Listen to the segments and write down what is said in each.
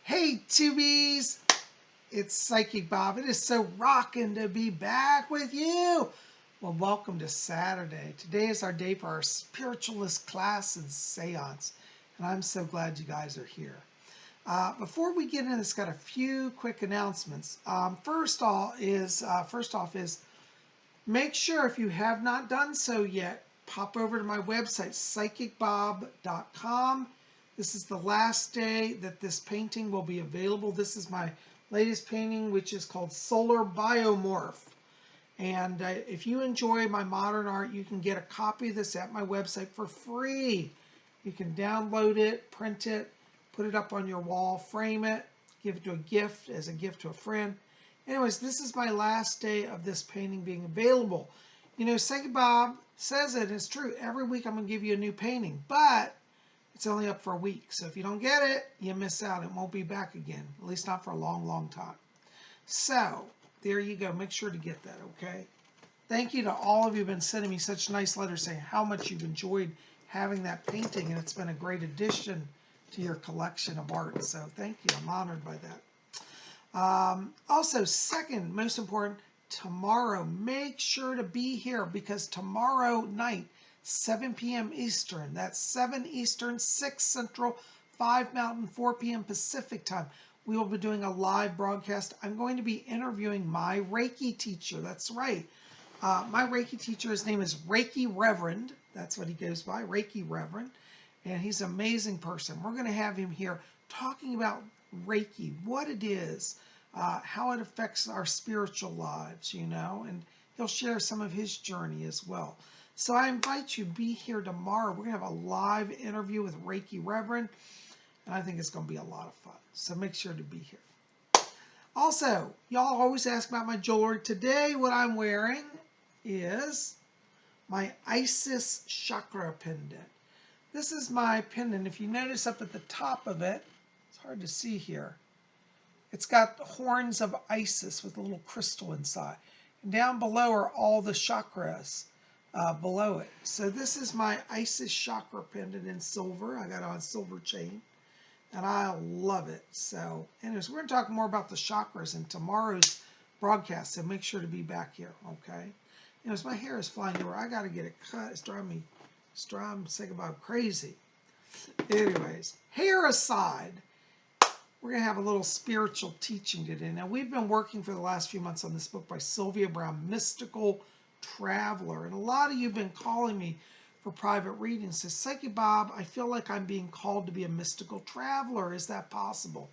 Hey, tubies! It's Psychic Bob. It is so rocking to be back with you. Well, welcome to Saturday. Today is our day for our Spiritualist Class and Seance, and I'm so glad you guys are here. Before we get in, it's got a few quick announcements. First off is make sure if you have not done so yet, pop over to my website, PsychicBob.com. This is the last day that this painting will be available. This is my latest painting, which is called Solar Biomorph. And if you enjoy my modern art, you can get a copy of this at my website for free. You can download it, print it, put it up on your wall, frame it, give it to a gift as a gift to a friend. Anyways, this is my last day of this painting being available. You know, Psychic Bob says it, it's true. Every week I'm going to give you a new painting, but it's only up for a week. So if you don't get it, you miss out. It won't be back again, at least not for a long, long time. So there you go. Make sure to get that, okay? Thank you to all of you who've been sending me such nice letters saying how much you've enjoyed having that painting, and it's been a great addition to your collection of art. So thank you. I'm honored by that. Also, second, most important, tomorrow, make sure to be here because tomorrow night, 7 p.m. Eastern, that's 7 Eastern, 6 Central, 5 Mountain, 4 p.m. Pacific time, we will be doing a live broadcast. I'm going to be interviewing my Reiki teacher. That's right. My Reiki teacher, his name is Reiki Reverend. That's what he goes by, Reiki Reverend. And he's an amazing person. We're going to have him here talking about Reiki, what it is, how it affects our spiritual lives, you know, and he'll share some of his journey as well. So I invite you to be here tomorrow. We're going to have a live interview with Reiki Reverend, and I think it's going to be a lot of fun. So make sure to be here. Also, y'all always ask about my jewelry. Today, what I'm wearing is my Isis chakra pendant. This is my pendant. If you notice up at the top of it, it's hard to see here. It's got the horns of Isis with a little crystal inside. And down below are all the chakras below it. So this is my Isis chakra pendant in silver. I got it on a silver chain. And I love it. So anyways, we're going to talk more about the chakras in tomorrow's broadcast. So make sure to be back here, okay? Anyways, my hair is flying everywhere. I got to get it cut. It's driving me sick about crazy. Anyways, hair aside, we're going to have a little spiritual teaching today. Now, we've been working for the last few months on this book by Sylvia Browne, Mystical Traveler. And a lot of you have been calling me for private readings. Says, Psychic Bob, I feel like I'm being called to be a mystical traveler. Is that possible?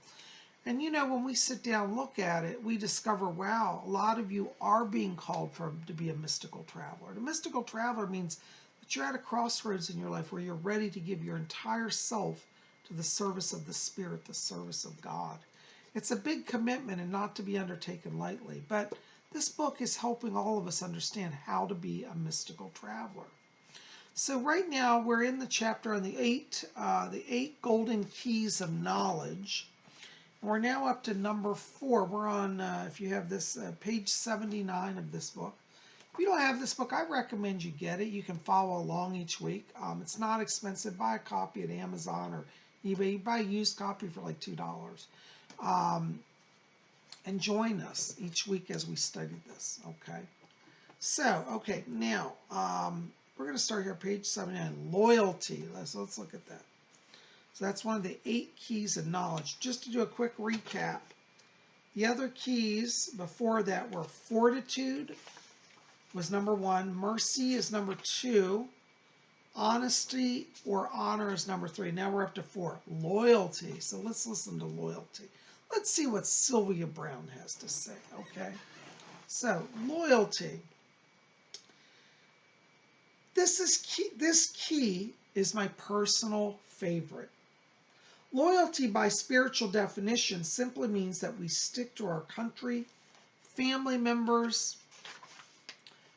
And you know, when we sit down and look at it, we discover, wow, a lot of you are being called to be a mystical traveler. A mystical traveler means that you're at a crossroads in your life where you're ready to give your entire self to the service of the Spirit, the service of God. It's a big commitment and not to be undertaken lightly, but this book is helping all of us understand how to be a mystical traveler. So right now we're in the chapter on the eight golden keys of knowledge. We're now up to number 4. We're on, if you have this, page 79 of this book. If you don't have this book, I recommend you get it. You can follow along each week. It's not expensive. Buy a copy at Amazon or eBay. You buy a used copy for like $2. And join us each week as we study this, okay? So, okay, now, we're going to start here, page 79, loyalty. Let's look at that. So that's one of the 8 keys of knowledge. Just to do a quick recap, the other keys before that were fortitude was number 1, mercy is number 2, honesty or honor is number 3. Now we're up to 4, loyalty. So let's listen to loyalty. Let's see what Sylvia Browne has to say, okay? So, loyalty. This key is my personal favorite. Loyalty by spiritual definition simply means that we stick to our country, family members,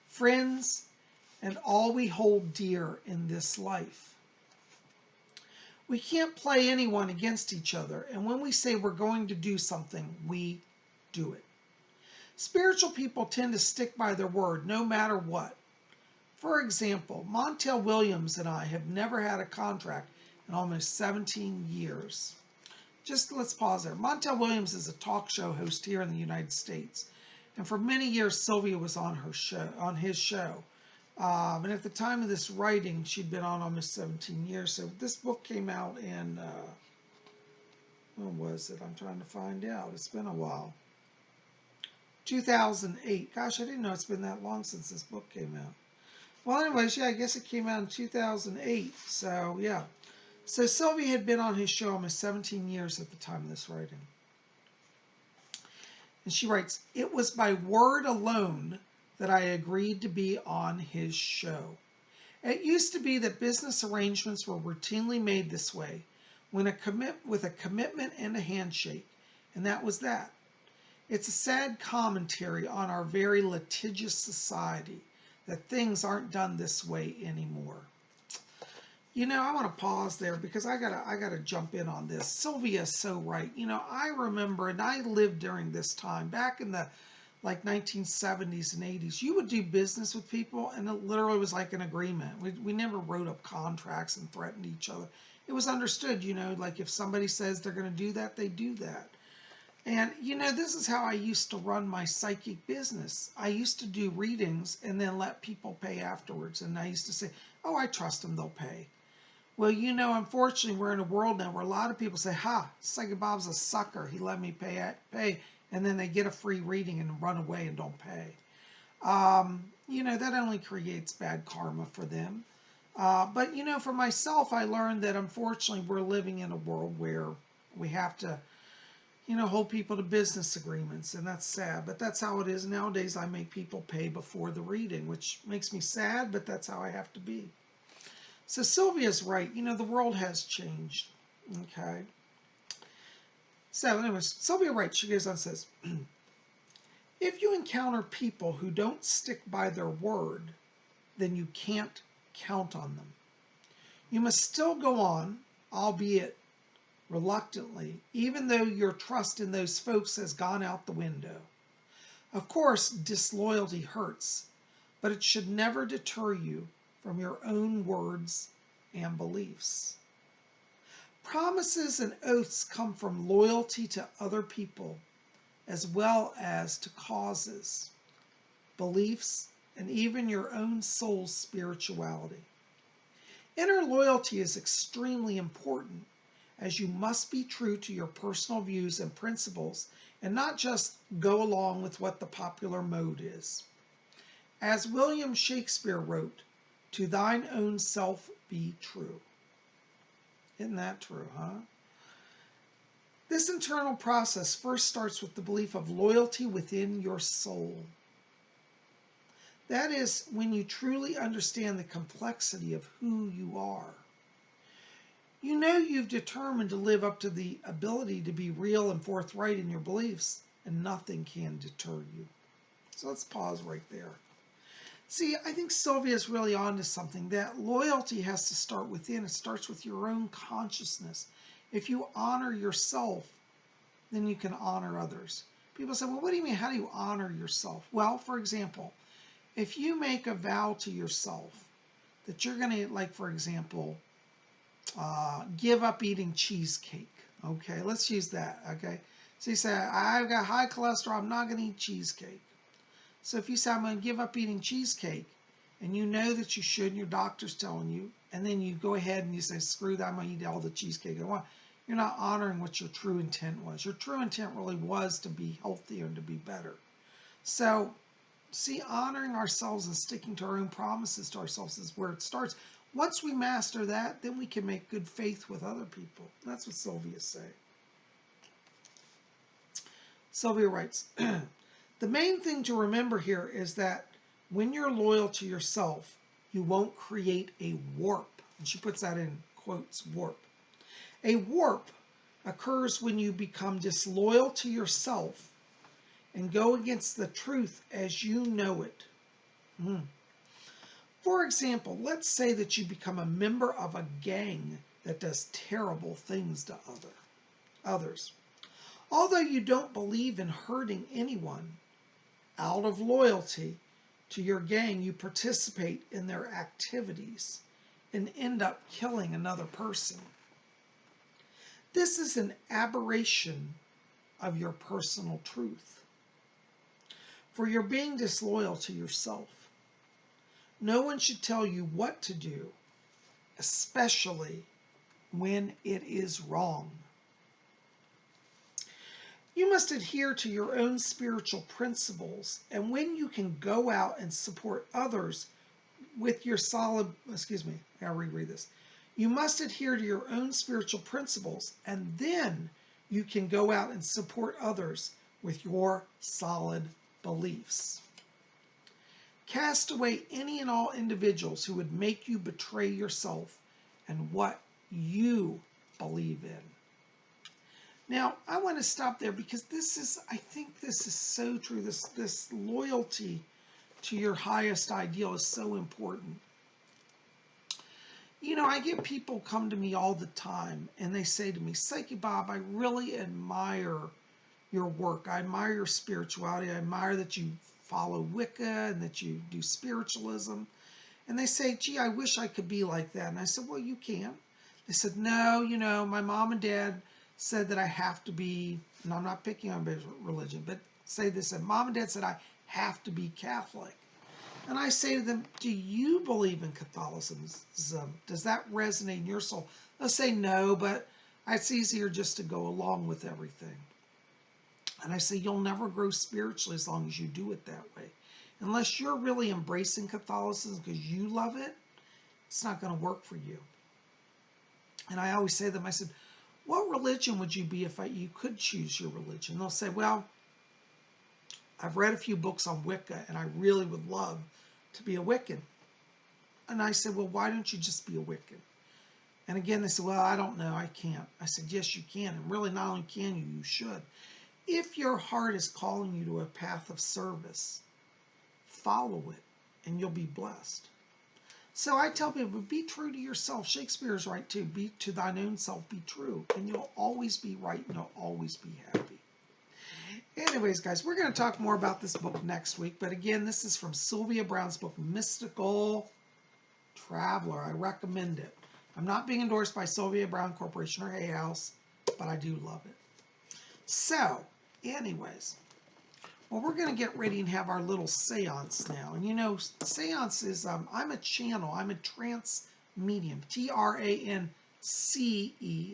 friends, and all we hold dear in this life. We can't play anyone against each other, and when we say we're going to do something, we do it. Spiritual people tend to stick by their word no matter what. For example, Montel Williams and I have never had a contract in almost 17 years. just let's pause there. Montel Williams is a talk show host here in the United States. And for many years, Sylvia was on his show. And at the time of this writing, she'd been on almost 17 years. So this book came out in, when was it? I'm trying to find out. It's been a while. 2008. Gosh, I didn't know it's been that long since this book came out. Well, anyways, yeah, I guess it came out in 2008. So, yeah. So Sylvia had been on his show almost 17 years at the time of this writing. And she writes, "It was by word alone that I agreed to be on his show. It used to be that business arrangements were routinely made this way, with a commitment and a handshake, and that was that. It's a sad commentary on our very litigious society that things aren't done this way anymore." You know, I want to pause there because I gotta jump in on this. Sylvia is so right. You know, I remember, and I lived during this time, back in the like 1970s and 80s, you would do business with people and it literally was like an agreement. We never wrote up contracts and threatened each other. It was understood, you know, like if somebody says they're going to do that, they do that. And, you know, this is how I used to run my psychic business. I used to do readings and then let people pay afterwards. And I used to say, oh, I trust them, they'll pay. Well, you know, unfortunately, we're in a world now where a lot of people say, ha, Psychic Bob's a sucker. He let me pay. And then they get a free reading and run away and don't pay. You know, that only creates bad karma for them. But, you know, for myself, I learned that unfortunately we're living in a world where we have to, you know, hold people to business agreements. And that's sad. But that's how it is nowadays. I make people pay before the reading, which makes me sad, but that's how I have to be. So Sylvia's right. You know, the world has changed. Okay. So anyways, Sylvia writes, she goes on and says, if you encounter people who don't stick by their word, then you can't count on them. You must still go on, albeit reluctantly, even though your trust in those folks has gone out the window. Of course, disloyalty hurts, but it should never deter you from your own words and beliefs. Promises and oaths come from loyalty to other people as well as to causes, beliefs, and even your own soul's spirituality. Inner loyalty is extremely important, as you must be true to your personal views and principles and not just go along with what the popular mode is. As William Shakespeare wrote, to thine own self be true. Isn't that true, huh? This internal process first starts with the belief of loyalty within your soul. That is when you truly understand the complexity of who you are. You know you've determined to live up to the ability to be real and forthright in your beliefs, and nothing can deter you. So let's pause right there. See, I think Sylvia's really onto something. That loyalty has to start within. It starts with your own consciousness. If you honor yourself, then you can honor others. People say, well, what do you mean? How do you honor yourself? Well, for example, if you make a vow to yourself that you're going to, like, for example, give up eating cheesecake. Okay, let's use that. Okay, so you say, I've got high cholesterol. I'm not going to eat cheesecake. So if you say, I'm going to give up eating cheesecake, and you know that you should, and your doctor's telling you, and then you go ahead and you say, screw that, I'm going to eat all the cheesecake I want, you're not honoring what your true intent was. Your true intent really was to be healthier and to be better. So, see, honoring ourselves and sticking to our own promises to ourselves is where it starts. Once we master that, then we can make good faith with other people. That's what Sylvia's saying. Sylvia writes, the main thing to remember here is that when you're loyal to yourself, you won't create a warp. And she puts that in quotes, warp. A warp occurs when you become disloyal to yourself and go against the truth as you know it. For example, let's say that you become a member of a gang that does terrible things to others. Although you don't believe in hurting anyone, out of loyalty to your gang, you participate in their activities and end up killing another person. This is an aberration of your personal truth. For you're being disloyal to yourself. No one should tell you what to do, especially when it is wrong. You must adhere to your own spiritual principles, and when you can go out and support others with your solid, I'll reread this. You must adhere to your own spiritual principles, and then you can go out and support others with your solid beliefs. Cast away any and all individuals who would make you betray yourself and what you believe in. Now, I want to stop there because I think this is so true. This loyalty to your highest ideal is so important. You know, I get people come to me all the time and they say to me, Psychic Bob, I really admire your work. I admire your spirituality. I admire that you follow Wicca and that you do spiritualism. And they say, gee, I wish I could be like that. And I said, well, you can. They said, no, you know, my mom and dad said that I have to be, and I'm not picking on religion, but say this, and mom and dad said I have to be Catholic. And I say to them, do you believe in Catholicism? Does that resonate in your soul? They'll say no, but it's easier just to go along with everything. And I say, you'll never grow spiritually as long as you do it that way. Unless you're really embracing Catholicism because you love it, it's not going to work for you. And I always say to them, I said, what religion would you be if you could choose your religion? They'll say, well, I've read a few books on Wicca, and I really would love to be a Wiccan. And I said, well, why don't you just be a Wiccan? And again, they said, well, I don't know, I can't. I said, yes, you can. And really, not only can you, you should. If your heart is calling you to a path of service, follow it, and you'll be blessed. So I tell people, be true to yourself. Shakespeare is right too. Be to thine own self, be true, and you'll always be right, and you'll always be happy. Anyways, guys, we're going to talk more about this book next week. But again, this is from Sylvia Browne's book, Mystical Traveler. I recommend it. I'm not being endorsed by Sylvia Browne Corporation or Hay House, but I do love it. So, anyways, well, we're going to get ready and have our little seance now. And you know, seance is, I'm a channel. I'm a trance medium. Trance,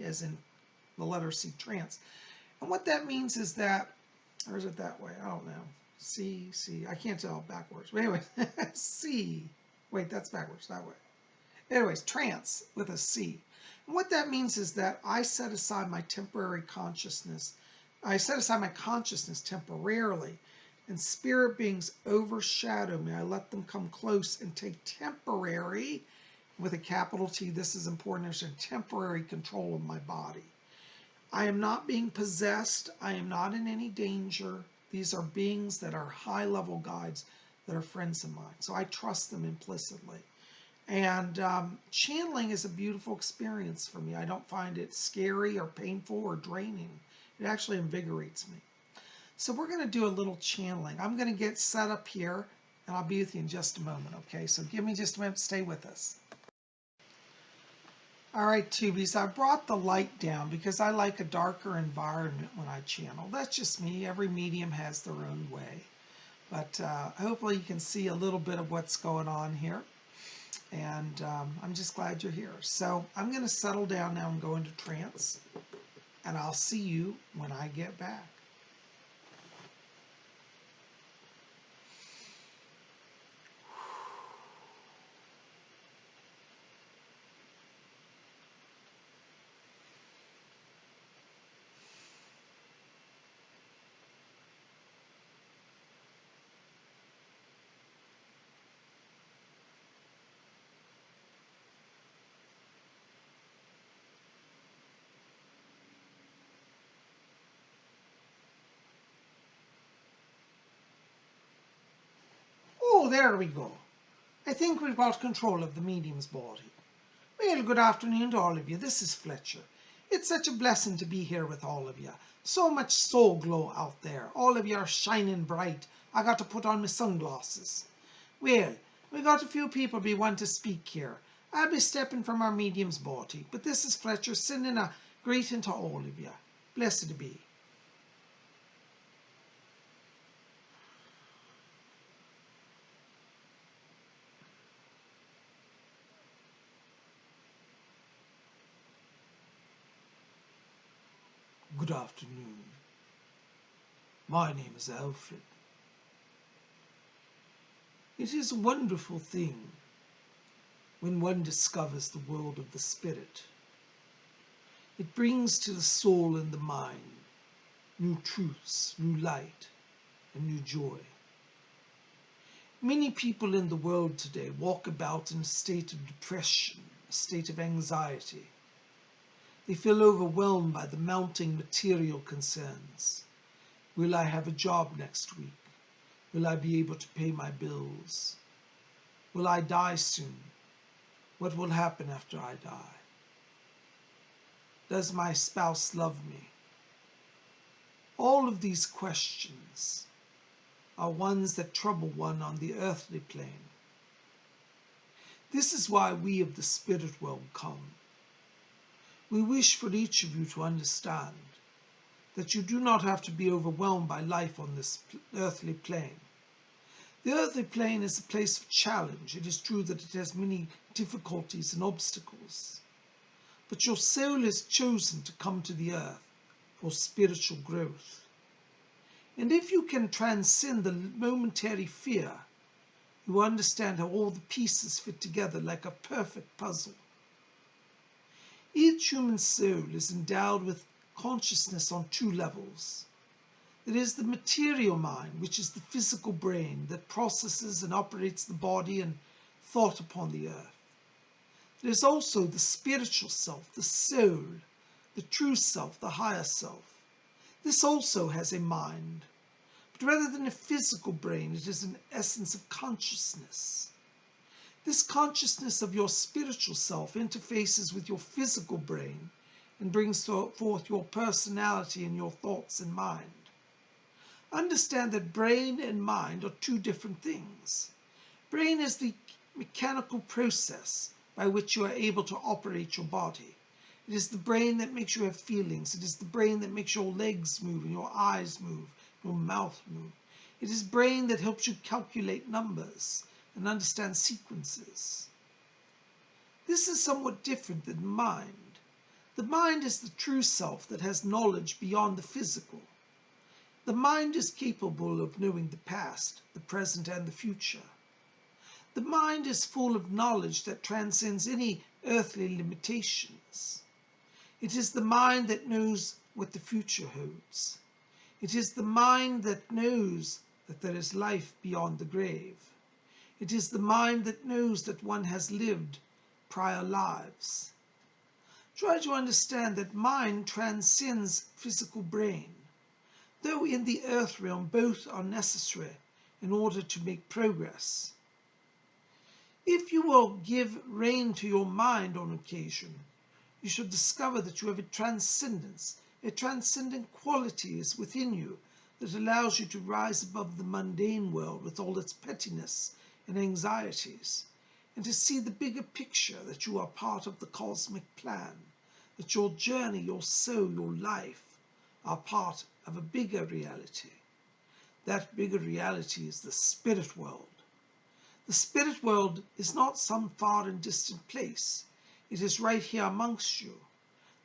as in the letter C, trance. And what that means is that, or is it that way? I don't know. C, I can't tell backwards. But anyway, C. Wait, that's backwards, that way. Anyways, trance with a C. And what that means is that I set aside my temporary consciousness. I set aside my consciousness temporarily, and spirit beings overshadow me. I let them come close and take temporary, with a capital T, this is important, there's a temporary control of my body. I am not being possessed. I am not in any danger. These are beings that are high-level guides that are friends of mine. So I trust them implicitly. And channeling is a beautiful experience for me. I don't find it scary or painful or draining. It actually invigorates me. So we're going to do a little channeling. I'm going to get set up here, and I'll be with you in just a moment, okay? So give me just a minute. Stay with us. All right, tubies, I brought the light down because I like a darker environment when I channel. That's just me. Every medium has their own way. But hopefully you can see a little bit of what's going on here. And I'm just glad you're here. So I'm going to settle down now and go into trance. And I'll see you when I get back. Oh, there we go. I think we've got control of the medium's body. Well, good afternoon to all of you. This is Fletcher. It's such a blessing to be here with all of you. So much soul glow out there. All of you are shining bright. I got to put on my sunglasses. Well, we got a few people be wanting to speak here. I'll be stepping from our medium's body, but this is Fletcher sending a Greeting to all of you. Blessed be. Good afternoon. My name is Alfred. It is a wonderful thing when one discovers the world of the spirit. It brings to the soul and the mind new truths, new light, and new joy. Many people in the world today walk about in a state of depression, a state of anxiety. They feel overwhelmed by the mounting material concerns. Will I have a job next week? Will I be able to pay my bills? Will I die soon? What will happen after I die? Does my spouse love me? All of these questions are ones that trouble one on the earthly plane. This is why we of the spirit world come. We wish for each of you to understand that you do not have to be overwhelmed by life on this earthly plane. The earthly plane is a place of challenge. It is true that it has many difficulties and obstacles. But your soul has chosen to come to the earth for spiritual growth. And if you can transcend the momentary fear, you understand how all the pieces fit together like a perfect puzzle. Each human soul is endowed with consciousness on two levels. It is the material mind, which is the physical brain that processes and operates the body and thought upon the earth. There is also the spiritual self, the soul, the true self, the higher self. This also has a mind, but rather than a physical brain, it is an essence of consciousness. This consciousness of your spiritual self interfaces with your physical brain and brings forth your personality and your thoughts and mind. Understand that brain and mind are two different things. Brain is the mechanical process by which you are able to operate your body. It is the brain that makes you have feelings. It is the brain that makes your legs move and your eyes move, your mouth move. It is brain that helps you calculate numbers and understand sequences. This is somewhat different than mind. The mind is the true self that has knowledge beyond the physical. The mind is capable of knowing the past, the present, and the future. The mind is full of knowledge that transcends any earthly limitations. It is the mind that knows what the future holds. It is the mind that knows that there is life beyond the grave. It is the mind that knows that one has lived prior lives. Try to understand that mind transcends physical brain. Though in the earth realm both are necessary in order to make progress. If you will give rein to your mind on occasion, you should discover that you have a transcendence. A transcendent quality is within you that allows you to rise above the mundane world with all its pettiness and anxieties, and to see the bigger picture that you are part of the cosmic plan, that your journey, your soul, your life are part of a bigger reality. That bigger reality is the spirit world. The spirit world is not some far and distant place. It is right here amongst you.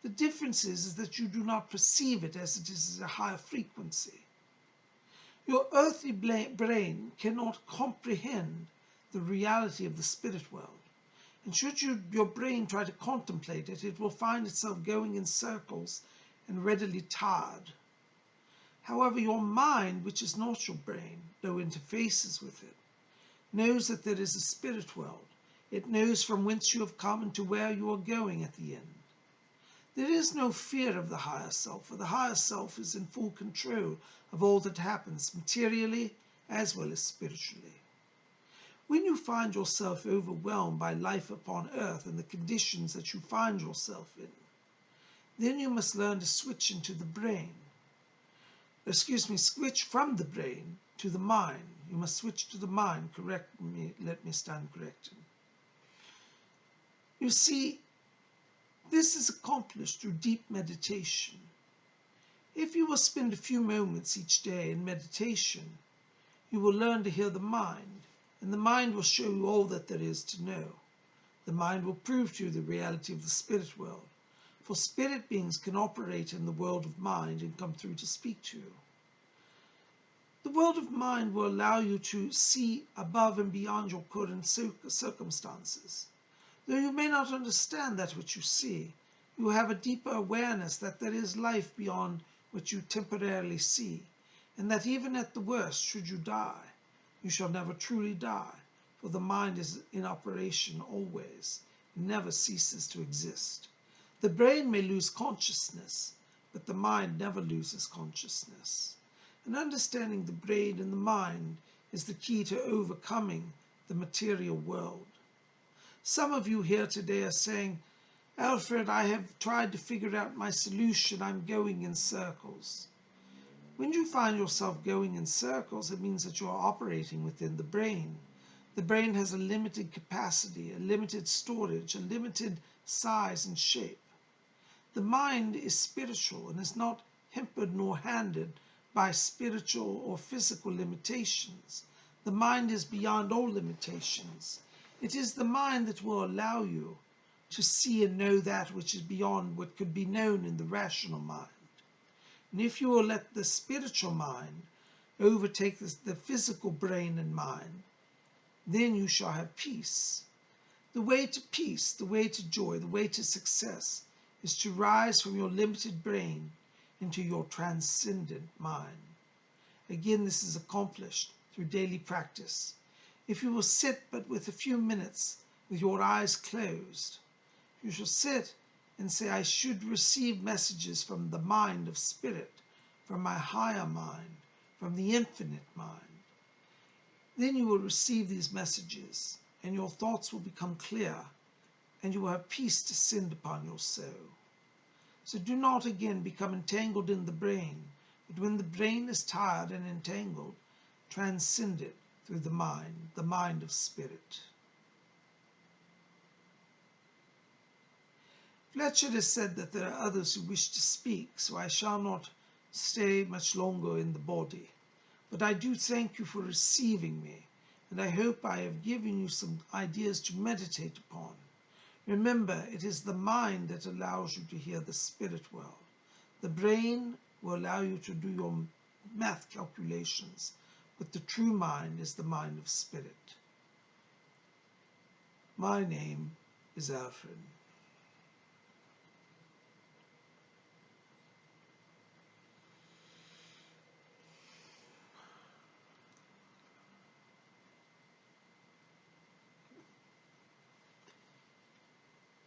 The difference is that you do not perceive it as it is at a higher frequency. Your earthly brain cannot comprehend the reality of the spirit world. And should your brain try to contemplate it, it will find itself going in circles and readily tired. However, your mind, which is not your brain, though interfaces with it, knows that there is a spirit world. It knows from whence you have come and to where you are going at the end. There is no fear of the higher self, for the higher self is in full control of all that happens materially as well as spiritually. When you find yourself overwhelmed by life upon earth and the conditions that you find yourself in, then you must learn to switch into the brain. Switch from the brain to the mind. You must switch to the mind. Correct me, let me stand corrected. You see, This is accomplished through deep meditation. If you will spend a few moments each day in meditation, you will learn to hear the mind, and the mind will show you all that there is to know. The mind will prove to you the reality of the spirit world, for spirit beings can operate in the world of mind and come through to speak to you. The world of mind will allow you to see above and beyond your current circumstances. Though you may not understand that which you see, you have a deeper awareness that there is life beyond what you temporarily see, and that even at the worst, should you die, you shall never truly die, for the mind is in operation always, never ceases to exist. The brain may lose consciousness, but the mind never loses consciousness. And understanding the brain and the mind is the key to overcoming the material world. Some of you here today are saying, Alfred, I have tried to figure out my solution. I'm going in circles. When you find yourself going in circles, it means that you are operating within the brain. The brain has a limited capacity, a limited storage, a limited size and shape. The mind is spiritual and is not hampered nor hindered by spiritual or physical limitations. The mind is beyond all limitations. It is the mind that will allow you to see and know that which is beyond what could be known in the rational mind. And if you will let the spiritual mind overtake the physical brain and mind, then you shall have peace. The way to peace, the way to joy, the way to success is to rise from your limited brain into your transcendent mind. Again, this is accomplished through daily practice. If you will sit but with a few minutes with your eyes closed, you shall sit and say, I should receive messages from the mind of spirit, from my higher mind, from the infinite mind. Then you will receive these messages, and your thoughts will become clear, and you will have peace descend upon your soul. So do not again become entangled in the brain, but when the brain is tired and entangled, transcend it through the mind of spirit. Fletcher has said that there are others who wish to speak, so I shall not stay much longer in the body. But I do thank you for receiving me, and I hope I have given you some ideas to meditate upon. Remember, it is the mind that allows you to hear the spirit world. The brain will allow you to do your math calculations, but the true mind is the mind of spirit. My name is Alfred.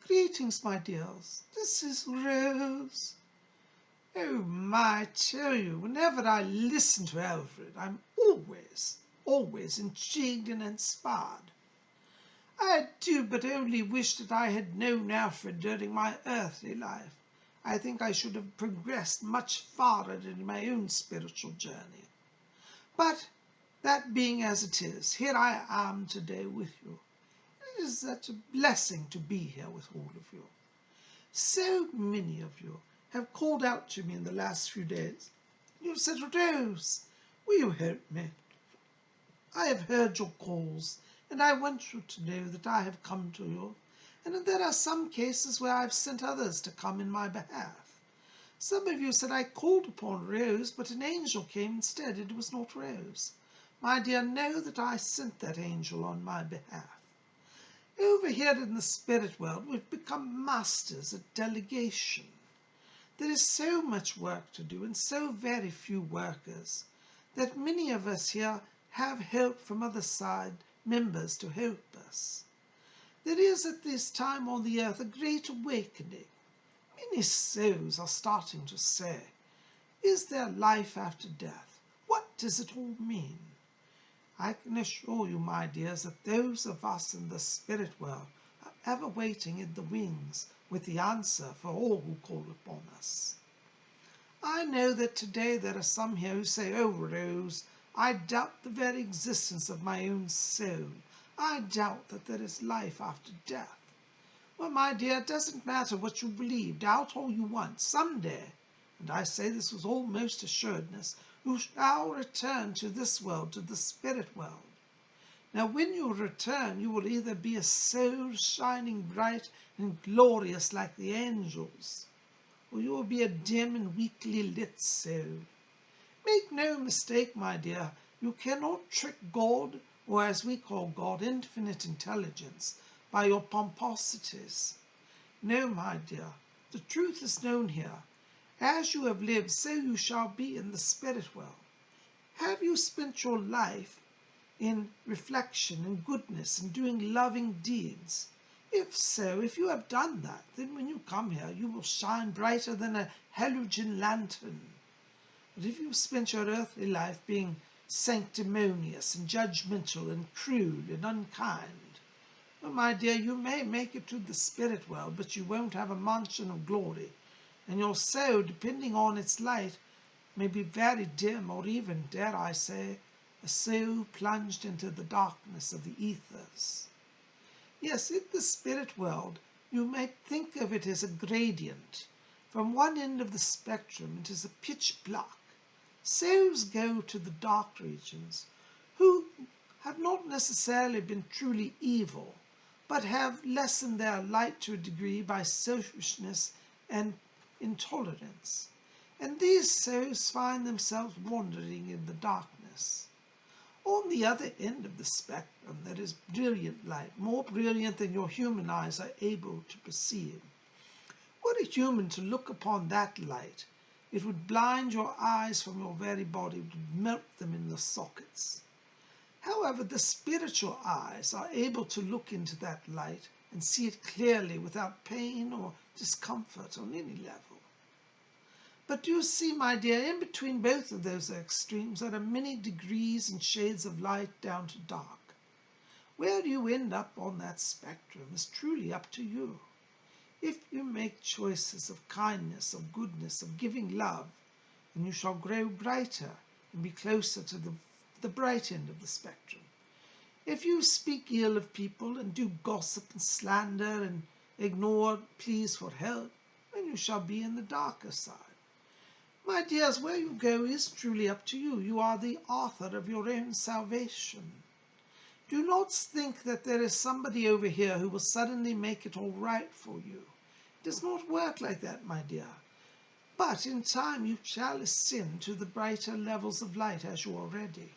Greetings, my dears. This is Rose. Oh my, I tell you, whenever I listen to Alfred, I'm always intrigued and inspired. I do but only wish that I had known Alfred during my earthly life. I think I should have progressed much farther in my own spiritual journey. But that being as it is, here I am today with you. It is such a blessing to be here with all of you. So many of you have called out to me in the last few days. You've said, Rose, will you help me? I have heard your calls, and I want you to know that I have come to you, and that there are some cases where I've sent others to come in my behalf. Some of you said I called upon Rose, but an angel came instead. It was not Rose. My dear, know that I sent that angel on my behalf. Over here in the spirit world, we've become masters at delegation. There is so much work to do and so very few workers that many of us here have help from other side members to help us. There is at this time on the earth a great awakening. Many souls are starting to say, is there life after death? What does it all mean? I can assure you, my dears, that those of us in the spirit world are ever waiting in the wings with the answer for all who call upon us. I know that today there are some here who say, oh, Rose, I doubt the very existence of my own soul. I doubt that there is life after death. Well, my dear, it doesn't matter what you believe, doubt all you want. Someday, and I say this with almost assuredness, you shall return to this world, to the spirit world. Now, when you return, you will either be a soul shining bright and glorious like the angels, or you will be a dim and weakly lit soul. Make no mistake, my dear, you cannot trick God, or as we call God, infinite intelligence, by your pomposities. No, my dear, the truth is known here. As you have lived, so you shall be in the spirit world. Have you spent your life in reflection and goodness and doing loving deeds? If so, if you have done that, then when you come here, you will shine brighter than a halogen lantern. But if you've spent your earthly life being sanctimonious and judgmental and cruel and unkind, well, my dear, you may make it to the spirit world, but you won't have a mansion of glory, and your soul, depending on its light, may be very dim, or even, dare I say, a soul plunged into the darkness of the ethers. Yes, in the spirit world, you may think of it as a gradient. From one end of the spectrum, it is a pitch black. Souls go to the dark regions who have not necessarily been truly evil, but have lessened their light to a degree by selfishness and intolerance. And these souls find themselves wandering in the darkness. On the other end of the spectrum, there is brilliant light, more brilliant than your human eyes are able to perceive. Were a human to look upon that light, it would blind your eyes from your very body, it would melt them in the sockets. However, the spiritual eyes are able to look into that light and see it clearly without pain or discomfort on any level. But you see, my dear, in between both of those extremes there are many degrees and shades of light down to dark. Where you end up on that spectrum is truly up to you. If you make choices of kindness, of goodness, of giving love, then you shall grow brighter and be closer to the bright end of the spectrum. If you speak ill of people and do gossip and slander and ignore pleas for help, then you shall be in the darker side. My dears, where you go is truly up to you. You are the author of your own salvation. Do not think that there is somebody over here who will suddenly make it all right for you. It does not work like that, my dear. But in time you shall ascend to the brighter levels of light as you are ready.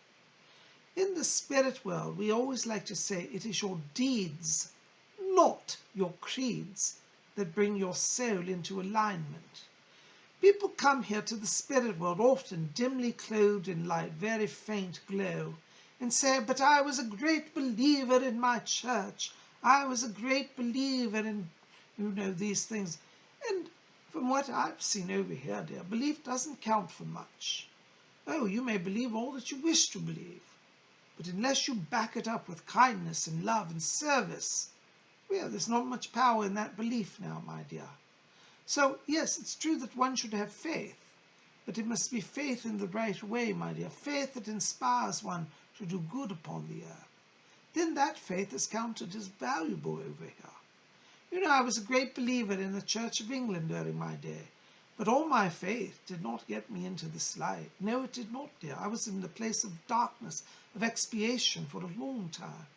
In the spirit world, we always like to say it is your deeds, not your creeds, that bring your soul into alignment. People come here to the spirit world often dimly clothed in light, very faint glow, and say, but I was a great believer in my church. I was a great believer in, these things. And from what I've seen over here, dear, belief doesn't count for much. Oh, you may believe all that you wish to believe, but unless you back it up with kindness and love and service, well, there's not much power in that belief now, my dear. So, yes, it's true that one should have faith, but it must be faith in the right way, my dear, faith that inspires one to do good upon the earth. Then that faith is counted as valuable over here. I was a great believer in the Church of England during my day, but all my faith did not get me into this light. No, it did not, dear. I was in the place of darkness, of expiation for a long time.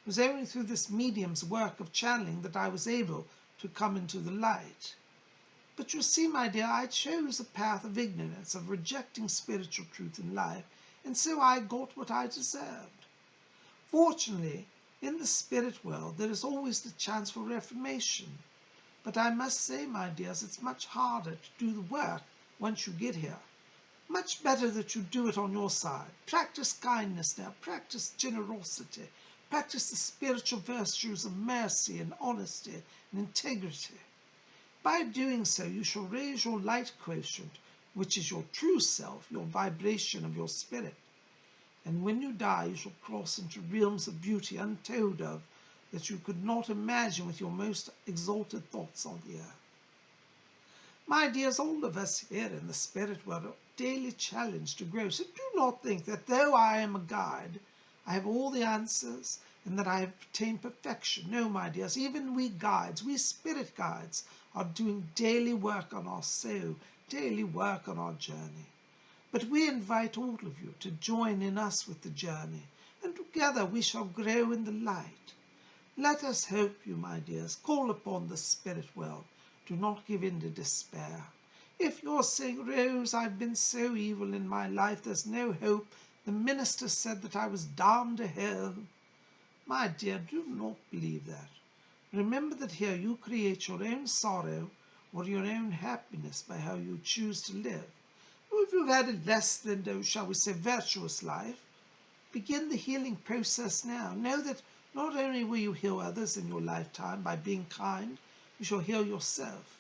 It was only through this medium's work of channeling that I was able to come into the light. But you see, my dear, I chose a path of ignorance, of rejecting spiritual truth in life, and so I got what I deserved. Fortunately, in the spirit world, there is always the chance for reformation. But I must say, my dears, it's much harder to do the work once you get here. Much better that you do it on your side. Practice kindness now, practice generosity, practice the spiritual virtues of mercy and honesty and integrity. By doing so, you shall raise your light quotient, which is your true self, your vibration of your spirit. And when you die, you shall cross into realms of beauty untold of, that you could not imagine with your most exalted thoughts on the earth. My dears, all of us here in the spirit world are daily challenged to grow. So do not think that though I am a guide, I have all the answers and that I have attained perfection. No, my dears, even we guides, we spirit guides, are doing daily work on our soul, daily work on our journey. But we invite all of you to join in us with the journey, and together we shall grow in the light. Let us help you, my dears. Call upon the spirit world. Do not give in to despair. If you're saying, Rose, I've been so evil in my life, there's no hope. The minister said that I was damned to hell. My dear, do not believe that. Remember that here you create your own sorrow or your own happiness by how you choose to live. If you've had a less than, shall we say, virtuous life, begin the healing process now. Know that not only will you heal others in your lifetime by being kind, you shall heal yourself.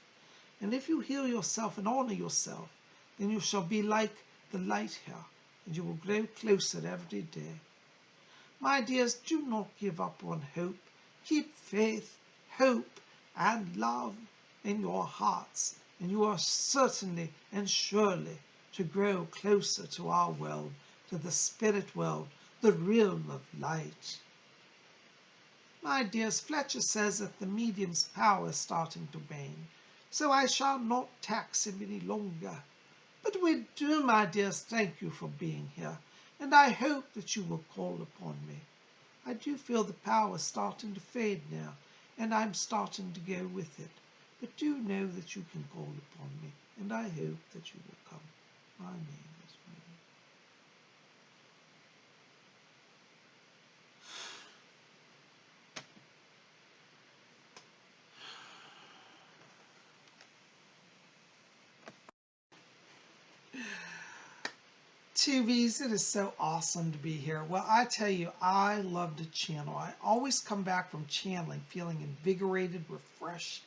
And if you heal yourself and honor yourself, then you shall be like the light here, and you will grow closer every day. My dears, do not give up on hope. Keep faith, hope, and love in your hearts, and you are certainly and surely to grow closer to our world, to the spirit world, the realm of light. My dears, Fletcher says that the medium's power is starting to wane, so I shall not tax him any longer. But we do, my dears, thank you for being here, and I hope that you will call upon me. I do feel the power starting to fade now, and I'm starting to go with it. But do know that you can call upon me, and I hope that you will come. My name is Rose. Tubies, it is so awesome to be here. Well, I tell you, I love to channel. I always come back from channeling feeling invigorated, refreshed,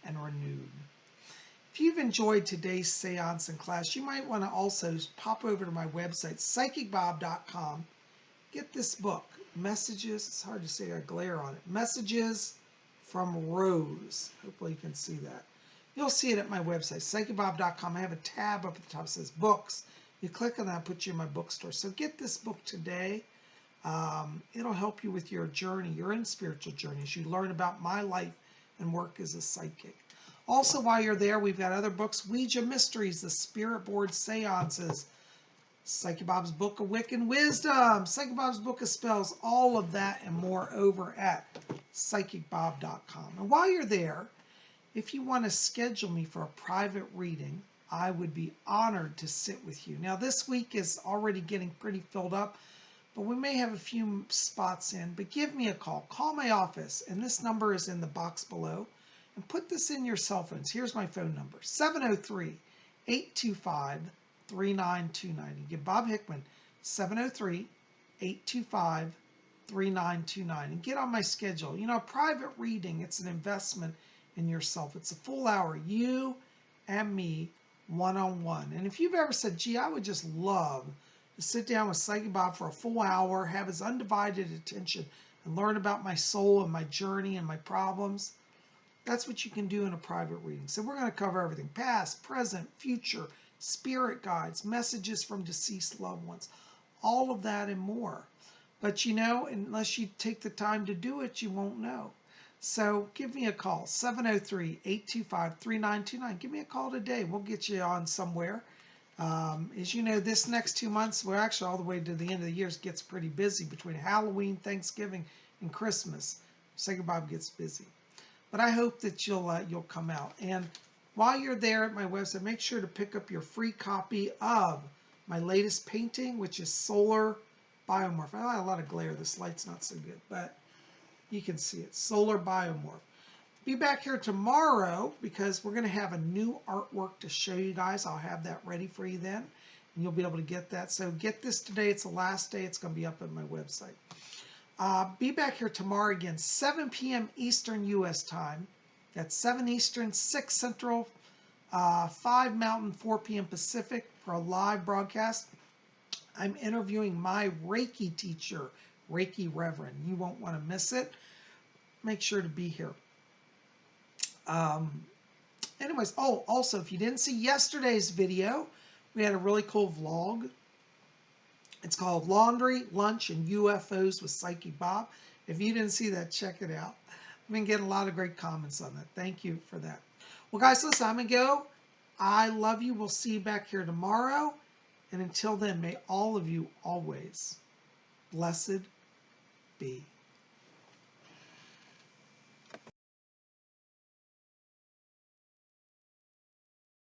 and renewed. If you've enjoyed today's seance and class, you might want to also pop over to my website, PsychicBob.com. Get this book, Messages, it's hard to say, I glare on it, Messages from Rose. Hopefully you can see that. You'll see it at my website, PsychicBob.com. I have a tab up at the top that says books. You click on that, put you in my bookstore. So get this book today. It'll help you with your journey, your own spiritual journey, as you learn about my life and work as a psychic. Also, while you're there, we've got other books, Ouija Mysteries, the Spirit Board Seances, Psychic Bob's Book of Wiccan Wisdom, Psychic Bob's Book of Spells, all of that and more over at PsychicBob.com. And while you're there, if you want to schedule me for a private reading, I would be honored to sit with you. Now, this week is already getting pretty filled up, but we may have a few spots in. But give me a call. Call my office, and this number is in the box below. And put this in your cell phones. Here's my phone number, 703-825-3929. Give Bob Hickman 703-825-3929. And get on my schedule. You know, a private reading, it's an investment in yourself. It's a full hour, you and me, one-on-one. And if you've ever said, gee, I would just love to sit down with Psychic Bob for a full hour, have his undivided attention, and learn about my soul and my journey and my problems, that's what you can do in a private reading. So we're going to cover everything: past, present, future, spirit guides, messages from deceased loved ones, all of that and more. But you know, unless you take the time to do it, you won't know. So give me a call, 703-825-3929. Give me a call today. We'll get you on somewhere. As you know, this next 2 months, we're actually all the way to the end of the year, gets pretty busy between Halloween, Thanksgiving, and Christmas. Psychic Bob gets busy. But I hope that you'll come out. And while you're there at my website, make sure to pick up your free copy of my latest painting, which is Solar Biomorph. I got a lot of glare. This light's not so good, but you can see it. Solar Biomorph. Be back here tomorrow because we're going to have a new artwork to show you guys. I'll have that ready for you then, and you'll be able to get that. So get this today. It's the last day. It's going to be up at my website. Be back here tomorrow again, 7 p.m. Eastern U.S. time. That's 7 Eastern, 6 Central, 5 Mountain, 4 p.m. Pacific for a live broadcast. I'm interviewing my Reiki teacher, Reiki Reverend. You won't want to miss it. Make sure to be here. Anyways, also, if you didn't see yesterday's video, we had a really cool vlog. It's called Laundry, Lunch, and UFOs with Psychic Bob. If you didn't see that, check it out. I've been getting a lot of great comments on that. Thank you for that. Well, guys, listen, I'm going to go. I love you. We'll see you back here tomorrow. And until then, may all of you always blessed be.